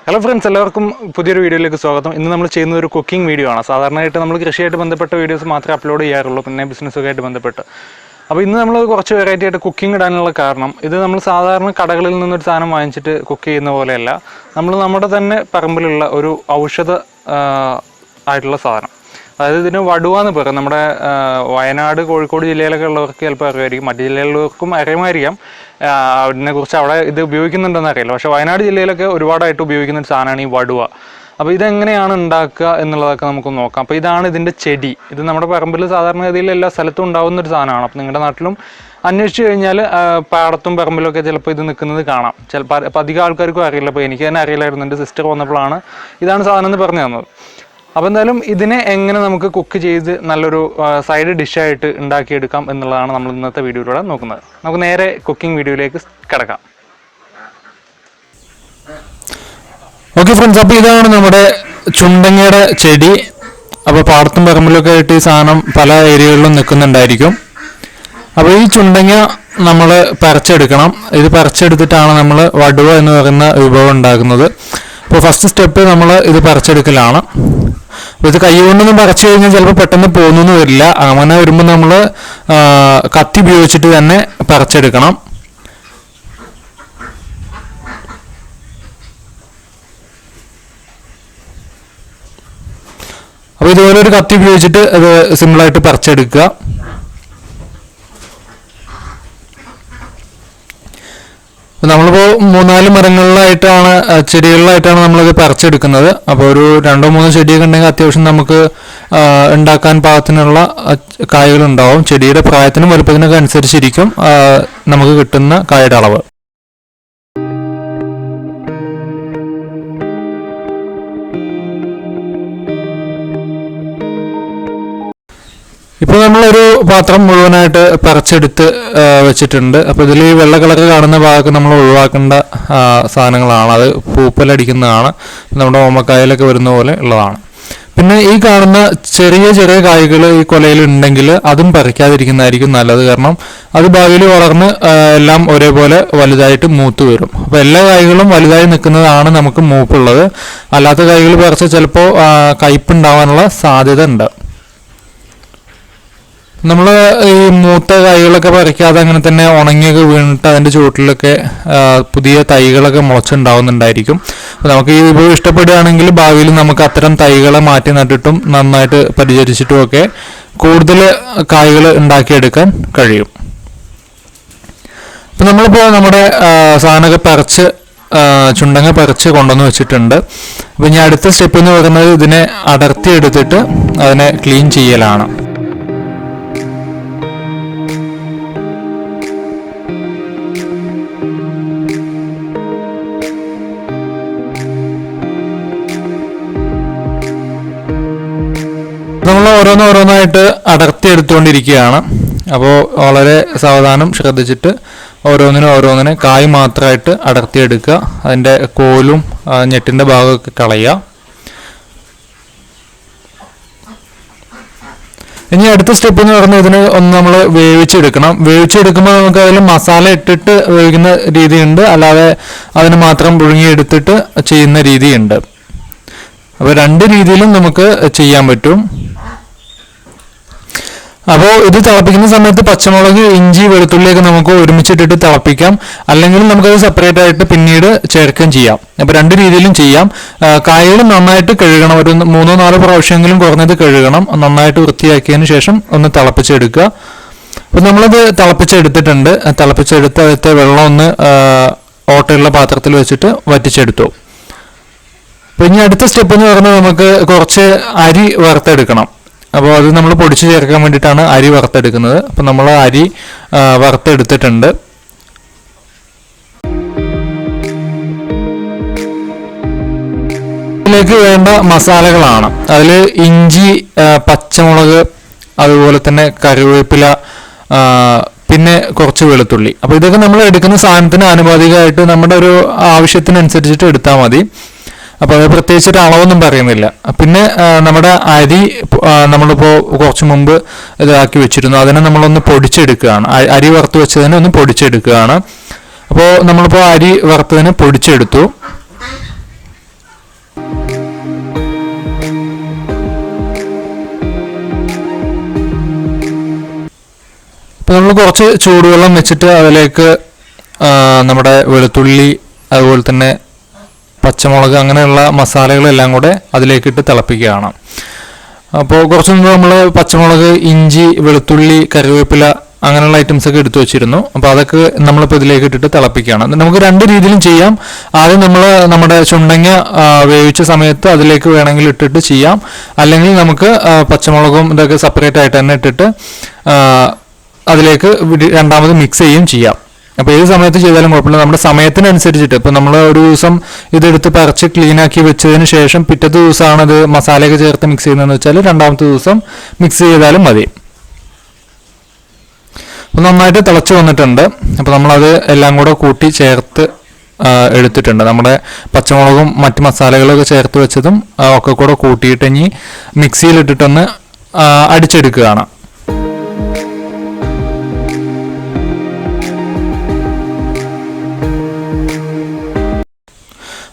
Hello friends, എല്ലാവർക്കും പുതിയൊരു വീഡിയോയിലേക്ക് സ്വാഗതം. ഇന്ന് നമ്മൾ ചെയ്യുന്ന ഒരു കുക്കിംഗ് വീഡിയോ ആണ്. സാധാരണയായിട്ട് നമ്മൾ കൃഷിയായിട്ട് ബന്ധപ്പെട്ട വീഡിയോസ് മാത്രമേ അപ്ലോഡ് ചെയ്യാറുള്ളൂ, പിന്നെ ബിസിനസ്സൊക്കെ ആയിട്ട് ബന്ധപ്പെട്ട്. അപ്പോൾ ഇന്ന് നമ്മൾ കുറച്ച് വെറൈറ്റി ആയിട്ട് കുക്കിംഗ് ഇടാനുള്ള കാരണം, ഇത് നമ്മൾ സാധാരണ കടകളിൽ നിന്നൊരു സാധനം വാങ്ങിച്ചിട്ട് കുക്ക് ചെയ്യുന്ന പോലെയല്ല. നമ്മൾ നമ്മുടെ തന്നെ പറമ്പിലുള്ള ഒരു ഔഷധ ആയിട്ടുള്ള സാധനം, അതായത് ഇതിന് വടുവ എന്ന് പറയും. നമ്മുടെ വയനാട്, കോഴിക്കോട് ജില്ലയിലൊക്കെ ഉള്ളവർക്ക് ചിലപ്പോൾ അറിയുമായിരിക്കും, മറ്റു ജില്ലകളിലേക്കും അറിയുമായിരിക്കാം. അതിനെക്കുറിച്ച് അവിടെ ഇത് ഉപയോഗിക്കുന്നുണ്ടെന്ന് അറിയില്ല. പക്ഷേ വയനാട് ജില്ലയിലൊക്കെ ഒരുപാടായിട്ട് ഉപയോഗിക്കുന്ന ഒരു സാധനമാണ് ഈ വടുവ. അപ്പോൾ ഇതെങ്ങനെയാണ് ഉണ്ടാക്കുക എന്നുള്ളതൊക്കെ നമുക്ക് നോക്കാം. അപ്പോൾ ഇതാണ് ഇതിൻ്റെ ചെടി. ഇത് നമ്മുടെ പറമ്പിൽ സാധാരണഗതിയിൽ എല്ലാ സ്ഥലത്തും ഉണ്ടാകുന്ന ഒരു സാധനമാണ്. അപ്പോൾ നിങ്ങളുടെ നാട്ടിലും അന്വേഷിച്ച് കഴിഞ്ഞാൽ പാടത്തും പറമ്പിലൊക്കെ ചിലപ്പോൾ ഇത് നിൽക്കുന്നത് കാണാം. ചിലപ്പോൾ അധികം ആൾക്കാർക്കും അറിയില്ല. അപ്പോൾ എനിക്ക് തന്നെ അറിയില്ലായിരുന്നു. എൻ്റെ സിസ്റ്റർ വന്നപ്പോഴാണ് ഇതാണ് സാധനം എന്ന് പറഞ്ഞു തന്നത്. അപ്പോൾ എന്തായാലും ഇതിനെ എങ്ങനെ നമുക്ക് കുക്ക് ചെയ്ത് നല്ലൊരു സൈഡ് ഡിഷായിട്ട് ഉണ്ടാക്കിയെടുക്കാം എന്നുള്ളതാണ് നമ്മൾ ഇന്നത്തെ വീഡിയോയിലൂടെ നോക്കുന്നത്. നമുക്ക് നേരെ കുക്കിംഗ് വീഡിയോയിലേക്ക് കിടക്കാം. ഓക്കെ ഫ്രണ്ട്സ്, അപ്പോൾ ഇതാണ് നമ്മുടെ ചുണ്ടങ്ങയുടെ ചെടി. അപ്പോൾ പാടത്തും പറമ്പിലൊക്കെ ആയിട്ട് ഈ സാധനം പല ഏരിയകളിലും നിൽക്കുന്നുണ്ടായിരിക്കും. അപ്പോൾ ഈ ചുണ്ടങ്ങ നമ്മൾ പറിച്ചെടുക്കണം. ഇത് പറിച്ചെടുത്തിട്ടാണ് നമ്മൾ വടുവ എന്ന് പറയുന്ന വിഭവം ഉണ്ടാക്കുന്നത്. അപ്പോൾ ഫസ്റ്റ് സ്റ്റെപ്പ് നമ്മൾ ഇത് പറിച്ചെടുക്കലാണ്. അപ്പോൾ ഇത് കൈ കൊണ്ടൊന്നും പറിച്ചു കഴിഞ്ഞാൽ ചിലപ്പോൾ പെട്ടെന്ന് പോകുന്നു വരില്ല. അങ്ങനെ വരുമ്പോൾ നമ്മൾ കത്തി ഉപയോഗിച്ചിട്ട് തന്നെ പറിച്ചെടുക്കണം. അപ്പോൾ ഇതുപോലെ ഒരു കത്തി ഉപയോഗിച്ചിട്ട് അത് സിമ്പിളായിട്ട് പറിച്ചെടുക്കുക. നമ്മളിപ്പോൾ 3-4 മരങ്ങളിലായിട്ടാണ്, ചെടികളിലായിട്ടാണ് നമ്മളത് പറിച്ചെടുക്കുന്നത്. അപ്പോൾ ഒരു 2-3 ചെടിയൊക്കെ ഉണ്ടെങ്കിൽ അത്യാവശ്യം നമുക്ക് ഉണ്ടാക്കാൻ പാകത്തിനുള്ള കായകളുണ്ടാവും. ചെടിയുടെ പ്രായത്തിനും വലുപ്പത്തിനൊക്കെ അനുസരിച്ചിരിക്കും നമുക്ക് കിട്ടുന്ന കായയുടെ അളവ്. ഇപ്പോൾ നമ്മളൊരു പാത്രം മുഴുവനായിട്ട് പറിച്ചെടുത്ത് വെച്ചിട്ടുണ്ട്. അപ്പോൾ ഇതിൽ ഈ വെള്ള കളർ കാണുന്ന ഭാഗമൊക്കെ നമ്മൾ ഒഴിവാക്കേണ്ട സാധനങ്ങളാണ്. അത് പൂപ്പലടിക്കുന്നതാണ്. നമ്മുടെ ഓമക്കായലൊക്കെ വരുന്ന പോലെ ഉള്ളതാണ്. പിന്നെ ഈ കാണുന്ന ചെറിയ ചെറിയ കായ്കൾ ഈ കൊലയിൽ ഉണ്ടെങ്കിൽ അതും പറിക്കാതിരിക്കുന്നതായിരിക്കും നല്ലത്. കാരണം അത് ഭാവിയിൽ വളർന്ന് എല്ലാം ഒരേപോലെ വലുതായിട്ട് മൂത്ത് വരും. അപ്പോൾ എല്ലാ കായ്കളും വലുതായി നിൽക്കുന്നതാണ് നമുക്ക് മൂപ്പുള്ളത്. അല്ലാത്ത കായ്കൾ പറിച്ചാൽ ചിലപ്പോൾ കയ്പുണ്ടാവാനുള്ള സാധ്യത ഉണ്ട്. നമ്മൾ ഈ മൂത്ത കായ്കളൊക്കെ പറിക്കാതെ അങ്ങനെ തന്നെ ഉണങ്ങിയൊക്കെ വീണിട്ട് അതിൻ്റെ ചുവട്ടിലൊക്കെ പുതിയ തൈകളൊക്കെ മുളച്ചുണ്ടാവുന്നുണ്ടായിരിക്കും. അപ്പോൾ നമുക്ക് ഈ വിഭവം ഇഷ്ടപ്പെടുകയാണെങ്കിൽ ഭാവിയിൽ നമുക്ക് അത്തരം തൈകളെ മാറ്റി നട്ടിട്ടും നന്നായിട്ട് പരിചരിച്ചിട്ടും ഒക്കെ കൂടുതൽ കായ്കൾ ഉണ്ടാക്കിയെടുക്കാൻ കഴിയും. അപ്പോൾ നമ്മളിപ്പോൾ നമ്മുടെ സാധനമൊക്കെ പറിച്ച് ചുണ്ടങ്ങ പറിച്ച് കൊണ്ടുവന്ന് വെച്ചിട്ടുണ്ട്. അപ്പോൾ ഇനി അടുത്ത സ്റ്റെപ്പ് എന്ന് പറയുന്നത് ഇതിനെ അടർത്തി എടുത്തിട്ട് അതിനെ ക്ലീൻ ചെയ്യലാണ്. നമ്മൾ ഓരോന്നായിട്ട് അടർത്തി എടുത്തുകൊണ്ടിരിക്കുകയാണ്. അപ്പോൾ വളരെ സാവധാനം ശ്രദ്ധിച്ചിട്ട് ഓരോന്നിനെ കായ് മാത്രമായിട്ട് അടർത്തിയെടുക്കുക. അതിൻ്റെ കോലും ഞെട്ടിൻ്റെ ഭാഗമൊക്കെ കളയുക. ഇനി അടുത്ത സ്റ്റെപ്പ് എന്ന് പറഞ്ഞാൽ ഇതിന് ഒന്ന് നമ്മൾ വേവിച്ചെടുക്കണം. വേവിച്ചെടുക്കുമ്പോൾ നമുക്ക് അതിൽ മസാല ഇട്ടിട്ട് വേവിക്കുന്ന രീതിയുണ്ട്, അല്ലാതെ അതിന് മാത്രം പുഴുങ്ങിയെടുത്തിട്ട് ചെയ്യുന്ന രീതിയുണ്ട്. അപ്പോൾ 2 രീതിയിലും നമുക്ക് ചെയ്യാൻ പറ്റും. അപ്പോൾ ഇത് തിളപ്പിക്കുന്ന സമയത്ത് പച്ചമുളക്, ഇഞ്ചി, വെളുത്തുള്ളിയൊക്കെ നമുക്ക് ഒരുമിച്ചിട്ടിട്ട് തിളപ്പിക്കാം. അല്ലെങ്കിൽ നമുക്കത് സെപ്പറേറ്റ് ആയിട്ട് പിന്നീട് ചേർക്കുകയും ചെയ്യാം. അപ്പോൾ 2 രീതിയിലും ചെയ്യാം. കായകൾ നന്നായിട്ട് കഴുകണം. ഒരു 3-4 പ്രാവശ്യമെങ്കിലും കുറഞ്ഞത് കഴുകണം. നന്നായിട്ട് വൃത്തിയാക്കിയതിന് ശേഷം ഒന്ന് തിളപ്പിച്ചെടുക്കുക. അപ്പോൾ നമ്മളത് തിളപ്പിച്ചെടുത്തിട്ടുണ്ട്. തിളപ്പിച്ചെടുത്ത വെള്ളം ഒന്ന് ഓട്ടയുള്ള പാത്രത്തിൽ വെച്ചിട്ട് വറ്റിച്ചെടുത്തു. അപ്പോൾ ഇനി അടുത്ത സ്റ്റെപ്പ് എന്ന് പറഞ്ഞാൽ നമുക്ക് കുറച്ച് അരി വറുത്തെടുക്കണം. അപ്പോൾ അത് നമ്മൾ പൊടിച്ച് ചേർക്കാൻ വേണ്ടിയിട്ടാണ് അരി വറുത്തെടുക്കുന്നത്. അപ്പോൾ നമ്മൾ അരി വറുത്തെടുത്തിട്ടുണ്ട്. ഇതിലേക്ക് വേണ്ട മസാലകളാണ്. അതിൽ ഇഞ്ചി, പച്ചമുളക്, അതുപോലെ തന്നെ കറിവേപ്പില, പിന്നെ കുറച്ച് വെളുത്തുള്ളി. അപ്പോൾ ഇതൊക്കെ നമ്മൾ എടുക്കുന്ന സാധനത്തിന് ആനുപാതികമായിട്ട് നമ്മുടെ ഒരു ആവശ്യത്തിനനുസരിച്ചിട്ട് എടുത്താൽ മതി. അപ്പോൾ അത് പ്രത്യേകിച്ചൊരു അളവൊന്നും പറയുന്നില്ല. പിന്നെ നമ്മുടെ അരി നമ്മളിപ്പോൾ കുറച്ച് മുമ്പ് ഇതാക്കി വെച്ചിരുന്നു. അതിനെ നമ്മളൊന്ന് പൊടിച്ചെടുക്കുകയാണ്. അരി വറുത്ത് വെച്ചതിനെ ഒന്ന് പൊടിച്ചെടുക്കുകയാണ്. അപ്പോൾ നമ്മളിപ്പോൾ അരി വറുത്തതിനെ പൊടിച്ചെടുത്തു. നമ്മൾ കുറച്ച് ചൂടുവെള്ളം വെച്ചിട്ട് അതിലേക്ക് നമ്മുടെ വെളുത്തുള്ളി അതുപോലെ തന്നെ പച്ചമുളക് അങ്ങനെയുള്ള മസാലകളെല്ലാം കൂടെ അതിലേക്കിട്ട് തിളപ്പിക്കുകയാണ്. അപ്പോൾ കുറച്ച് മുമ്പ് നമ്മൾ പച്ചമുളക്, ഇഞ്ചി, വെളുത്തുള്ളി, കറിവേപ്പില അങ്ങനെയുള്ള ഐറ്റംസ് ഒക്കെ എടുത്തു വെച്ചിരുന്നു. അപ്പോൾ അതൊക്കെ നമ്മളിപ്പോൾ ഇതിലേക്ക് ഇട്ടിട്ട് തിളപ്പിക്കുകയാണ്. നമുക്ക് രണ്ട് രീതിയിലും ചെയ്യാം. ആദ്യം നമ്മൾ നമ്മുടെ ചുണ്ടങ്ങ വേവിച്ച സമയത്ത് അതിലേക്ക് വേണമെങ്കിൽ ഇട്ടിട്ട് ചെയ്യാം. അല്ലെങ്കിൽ നമുക്ക് പച്ചമുളകും ഇതൊക്കെ സെപ്പറേറ്റ് ആയിട്ട് തന്നെ ഇട്ടിട്ട് അതിലേക്ക് രണ്ടാമത് മിക്സ് ചെയ്യുകയും ചെയ്യാം. അപ്പോൾ ഏത് സമയത്ത് ചെയ്താലും കുഴപ്പമില്ല. നമ്മുടെ സമയത്തിനനുസരിച്ചിട്ട് ഇപ്പോൾ നമ്മൾ ഒരു ദിവസം ഇതെടുത്ത് പറിച്ച് ക്ലീനാക്കി വെച്ചതിന് ശേഷം പിറ്റത്തെ ദിവസമാണ് ഇത് മസാലയൊക്കെ ചേർത്ത് മിക്സ് ചെയ്യുന്നതെന്ന് വെച്ചാൽ രണ്ടാമത്തെ ദിവസം മിക്സ് ചെയ്താലും മതി. അപ്പോൾ നന്നായിട്ട് തിളച്ച് വന്നിട്ടുണ്ട്. അപ്പോൾ നമ്മളത് എല്ലാം കൂടെ കൂട്ടി ചേർത്ത് എടുത്തിട്ടുണ്ട്. നമ്മുടെ പച്ചമുളകും മറ്റ് മസാലകളൊക്കെ ചേർത്ത് വെച്ചതും ഒക്കെ കൂടെ കൂട്ടിയിട്ട് ഇനി മിക്സിയിലിട്ടിട്ടൊന്ന് അടിച്ചെടുക്കുകയാണ്.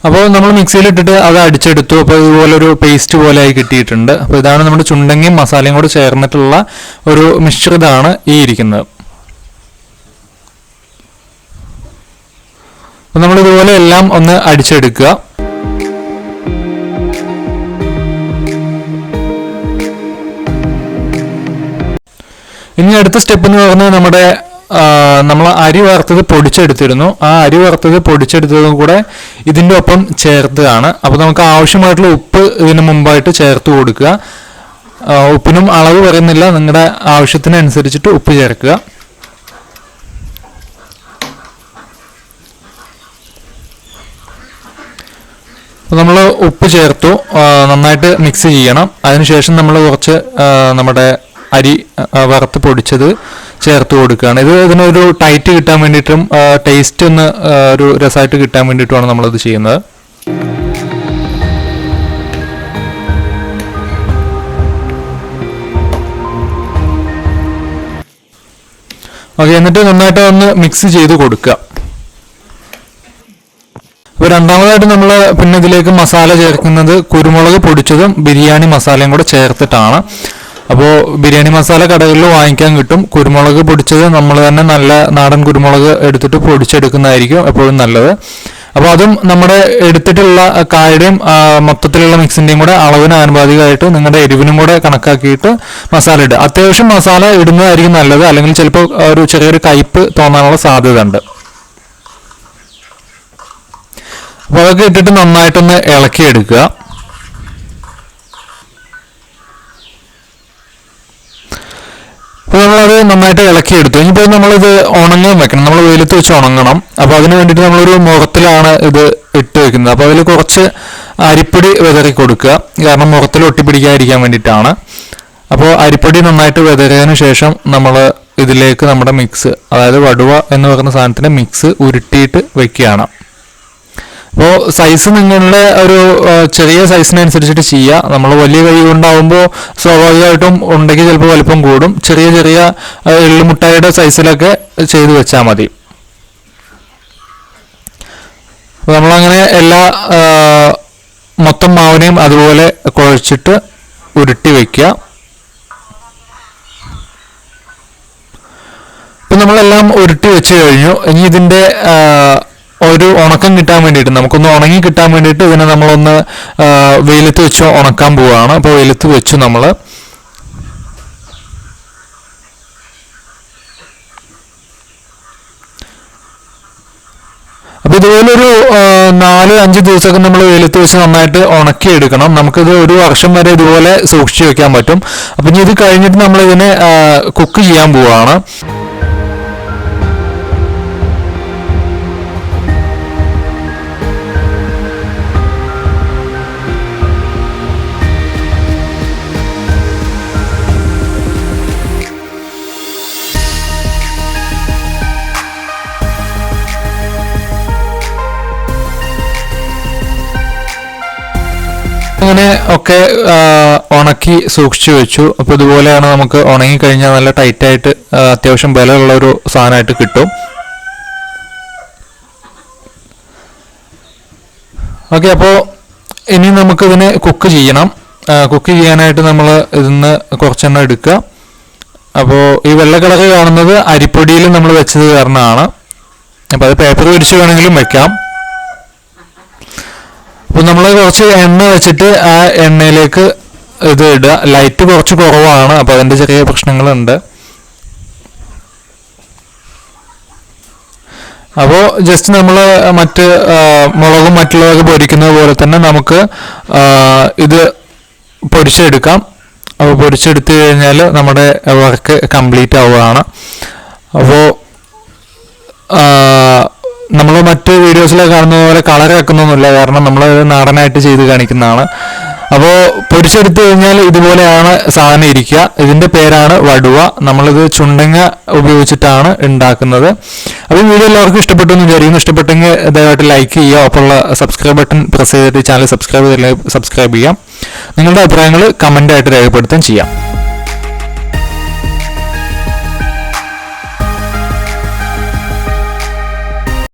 അപ്പോൾ നമ്മൾ മിക്സിയിലിട്ടിട്ട് അത് അടിച്ചെടുത്തു. അപ്പോൾ ഇതുപോലൊരു പേസ്റ്റ് പോലെ ആയി കിട്ടിയിട്ടുണ്ട്. അപ്പോൾ ഇതാണ് നമ്മുടെ ചുണ്ടങ്ങയും മസാലയും കൂടെ ചേർന്നിട്ടുള്ള ഒരു മിശ്രിതമാണ് ഈ ഇരിക്കുന്നത്. അപ്പോൾ നമ്മളിതുപോലെ എല്ലാം ഒന്ന് അടിച്ചെടുക്കുക. ഇനി അടുത്ത സ്റ്റെപ്പ് എന്ന് പറഞ്ഞാൽ നമ്മൾ അരി വറുത്തത് പൊടിച്ചെടുത്തിരുന്നു. ആ അരി വറുത്തത് പൊടിച്ചെടുത്തതും കൂടെ ഇതിൻ്റെ ഒപ്പം ചേർത്തതാണ്. അപ്പോൾ നമുക്ക് ആവശ്യമായിട്ടുള്ള ഉപ്പ് ഇതിന് മുമ്പായിട്ട് ചേർത്ത് കൊടുക്കുക. ഉപ്പിനും അളവ് പറയുന്നില്ല, നിങ്ങളുടെ ആവശ്യത്തിനനുസരിച്ചിട്ട് ഉപ്പ് ചേർക്കുക. അപ്പോൾ നമ്മൾ ഉപ്പ് ചേർത്തു, നന്നായിട്ട് മിക്സ് ചെയ്യണം. അതിനുശേഷം നമ്മൾ കുറച്ച് നമ്മുടെ അരി വറുത്ത് പൊടിച്ചത് ചേർത്ത് കൊടുക്കുകയാണ്. ഇതിനൊരു ടൈറ്റ് കിട്ടാൻ വേണ്ടിയിട്ടും ടേസ്റ്റ് ഒന്ന് ഒരു രസമായിട്ട് കിട്ടാൻ വേണ്ടിയിട്ടുമാണ് നമ്മളത് ചെയ്യുന്നത്. ഓക്കെ, എന്നിട്ട് നന്നായിട്ട് ഒന്ന് മിക്സ് ചെയ്ത് കൊടുക്കുക. അപ്പോൾ രണ്ടാമതായിട്ട് നമ്മൾ പിന്നെ ഇതിലേക്ക് മസാല ചേർക്കുന്നത് കുരുമുളക് പൊടിച്ചതും ബിരിയാണി മസാലയും കൂടെ ചേർത്തിട്ടാണ്. അപ്പോൾ ബിരിയാണി മസാല കടകളിൽ വാങ്ങിക്കാൻ കിട്ടും. കുരുമുളക് പൊടിച്ചത് നമ്മൾ തന്നെ നല്ല നാടൻ കുരുമുളക് എടുത്തിട്ട് പൊടിച്ചെടുക്കുന്നതായിരിക്കും എപ്പോഴും നല്ലത്. അപ്പോൾ അതും നമ്മുടെ എടുത്തിട്ടുള്ള കായുടെയും മൊത്തത്തിലുള്ള മിക്സിൻ്റെയും കൂടെ അളവിന് ആനുപാതികമായിട്ട് നിങ്ങളുടെ എരിവിനും കൂടെ കണക്കാക്കിയിട്ട് മസാല ഇടുക. അത്യാവശ്യം മസാല ഇടുന്നതായിരിക്കും നല്ലത്, അല്ലെങ്കിൽ ചിലപ്പോൾ ഒരു ചെറിയൊരു കയ്പ്പ് തോന്നാനുള്ള സാധ്യത ഉണ്ട്. അപ്പോൾ അതൊക്കെ ഇട്ടിട്ട് നന്നായിട്ടൊന്ന് ഇളക്കിയെടുക്കുക. അപ്പോൾ നമ്മളത് നന്നായിട്ട് ഇളക്കിയെടുത്തു. ഇനിയിപ്പോൾ നമ്മളിത് ഉണങ്ങാൻ വെക്കണം, നമ്മൾ വെയിലത്ത് വെച്ച് ഉണങ്ങണം. അപ്പോൾ അതിന് വേണ്ടിയിട്ട് നമ്മളൊരു മുഖത്തിലാണ് ഇത് ഇട്ട് വെക്കുന്നത്. അപ്പോൾ അതിൽ കുറച്ച് അരിപ്പൊടി വിതറി കൊടുക്കുക, കാരണം മുഖത്തിൽ ഒട്ടിപ്പിടിക്കാതിരിക്കാൻ വേണ്ടിയിട്ടാണ്. അപ്പോൾ അരിപ്പൊടി നന്നായിട്ട് വിതറിയതിന് ശേഷം നമ്മൾ ഇതിലേക്ക് നമ്മുടെ മിക്സ്, അതായത് വടുവ എന്ന് പറയുന്ന സാധനത്തിൻ്റെ മിക്സ് ഉരുട്ടിയിട്ട് വെക്കുകയാണ്. അപ്പോൾ സൈസ് നിങ്ങളുടെ ഒരു ചെറിയ സൈസിനനുസരിച്ചിട്ട് ചെയ്യുക. നമ്മൾ വലിയ കൈ കൊണ്ടാവുമ്പോൾ സ്വാഭാവികമായിട്ടും ഉണ്ടെങ്കിൽ ചിലപ്പോൾ വലിപ്പം കൂടും. ചെറിയ ചെറിയ എള്ളുമുട്ടായിയുടെ സൈസിലൊക്കെ ചെയ്ത് വെച്ചാൽ മതി. അപ്പോൾ നമ്മളങ്ങനെ എല്ലാ മൊത്തം മാവിനെയും അതുപോലെ കുഴച്ചിട്ട് ഉരുട്ടി വയ്ക്കുക. ഇപ്പം നമ്മളെല്ലാം ഉരുട്ടി വെച്ച് കഴിഞ്ഞു. ഇനി ഇതിൻ്റെ ഒരു ഉണക്കം കിട്ടാൻ വേണ്ടിയിട്ട്, നമുക്കൊന്ന് ഉണങ്ങി കിട്ടാൻ വേണ്ടിയിട്ട് ഇതിനെ നമ്മളൊന്ന് വെയിലത്ത് വെച്ച് ഉണക്കാൻ പോവുകയാണ്. അപ്പോൾ വെയിലത്ത് വെച്ചു നമ്മൾ. അപ്പോൾ ഇതുപോലൊരു 4-5 ദിവസമൊക്കെ നമ്മൾ വെയിലത്ത് വെച്ച് നന്നായിട്ട് ഉണക്കിയെടുക്കണം. നമുക്കിത് ഒരു വർഷം വരെ ഇതുപോലെ സൂക്ഷിച്ച് വെക്കാൻ പറ്റും. അപ്പം ഇനി ഇത് കഴിഞ്ഞിട്ട് നമ്മളിതിനെ കുക്ക് ചെയ്യാൻ പോവുകയാണ്. അങ്ങനെ ഒക്കെ ഉണക്കി സൂക്ഷിച്ചു വെച്ചു. അപ്പോൾ ഇതുപോലെയാണ് നമുക്ക് ഉണങ്ങിക്കഴിഞ്ഞാൽ നല്ല ടൈറ്റായിട്ട് അത്യാവശ്യം ബലമുള്ള ഒരു സാധനമായിട്ട് കിട്ടും. ഓക്കെ, അപ്പോൾ ഇനി നമുക്കിതിനെ കുക്ക് ചെയ്യണം. കുക്ക് ചെയ്യാനായിട്ട് നമ്മൾ ഇതിന്ന് കുറച്ചെണ്ണം എടുക്കുക. അപ്പോൾ ഈ വെള്ള കളർ കാണുന്നത് അരിപ്പൊടിയിൽ നമ്മൾ വെച്ചത് കാരണമാണ്. അപ്പോൾ അത് പേപ്പർ വിരിച്ച് വേണമെങ്കിലും വെക്കാം. അപ്പോൾ നമ്മൾ കുറച്ച് എണ്ണ വെച്ചിട്ട് ആ എണ്ണയിലേക്ക് ഇത് ഇടുക. ലൈറ്റ് കുറച്ച് കുറവാണ്, അപ്പോൾ അതിൻ്റെ ചെറിയ പ്രശ്നങ്ങളുണ്ട്. അപ്പോൾ ജസ്റ്റ് നമ്മൾ മറ്റ് മുളകും മറ്റുള്ളതൊക്കെ പൊരിക്കുന്നത് പോലെ തന്നെ നമുക്ക് ഇത് പൊരിച്ചെടുക്കാം. അപ്പോൾ പൊരിച്ചെടുത്ത് കഴിഞ്ഞാൽ നമ്മുടെ വർക്ക് കംപ്ലീറ്റ് ആവുകയാണ്. അപ്പോൾ നമ്മൾ മറ്റ് വീഡിയോസിലൊക്കെ കാണുന്ന പോലെ കളർ വെക്കുന്നൊന്നുമില്ല, കാരണം നമ്മൾ നാടനായിട്ട് ചെയ്ത് കാണിക്കുന്നതാണ്. അപ്പോൾ പൊരിച്ചെടുത്ത് കഴിഞ്ഞാൽ ഇതുപോലെയാണ് സാധനം ഇരിക്കുക. ഇതിൻ്റെ പേരാണ് വടുവ. നമ്മളിത് ചുണ്ടങ്ങ ഉപയോഗിച്ചിട്ടാണ് ഉണ്ടാക്കുന്നത്. അപ്പോൾ ഈ വീഡിയോ എല്ലാവർക്കും ഇഷ്ടപ്പെട്ടു എന്ന് വിചാരിക്കുന്നു. ഇഷ്ടപ്പെട്ടെങ്കിൽ ദയവായിട്ട് ലൈക്ക് ചെയ്യുക. ഒപ്പമുള്ള സബ്സ്ക്രൈബ് ബട്ടൺ പ്രസ് ചെയ്തിട്ട് ചാനൽ സബ്സ്ക്രൈബ് ചെയ്യാം. നിങ്ങളുടെ അഭിപ്രായങ്ങൾ കമൻ്റായിട്ട് രേഖപ്പെടുത്തുകയും ചെയ്യാം.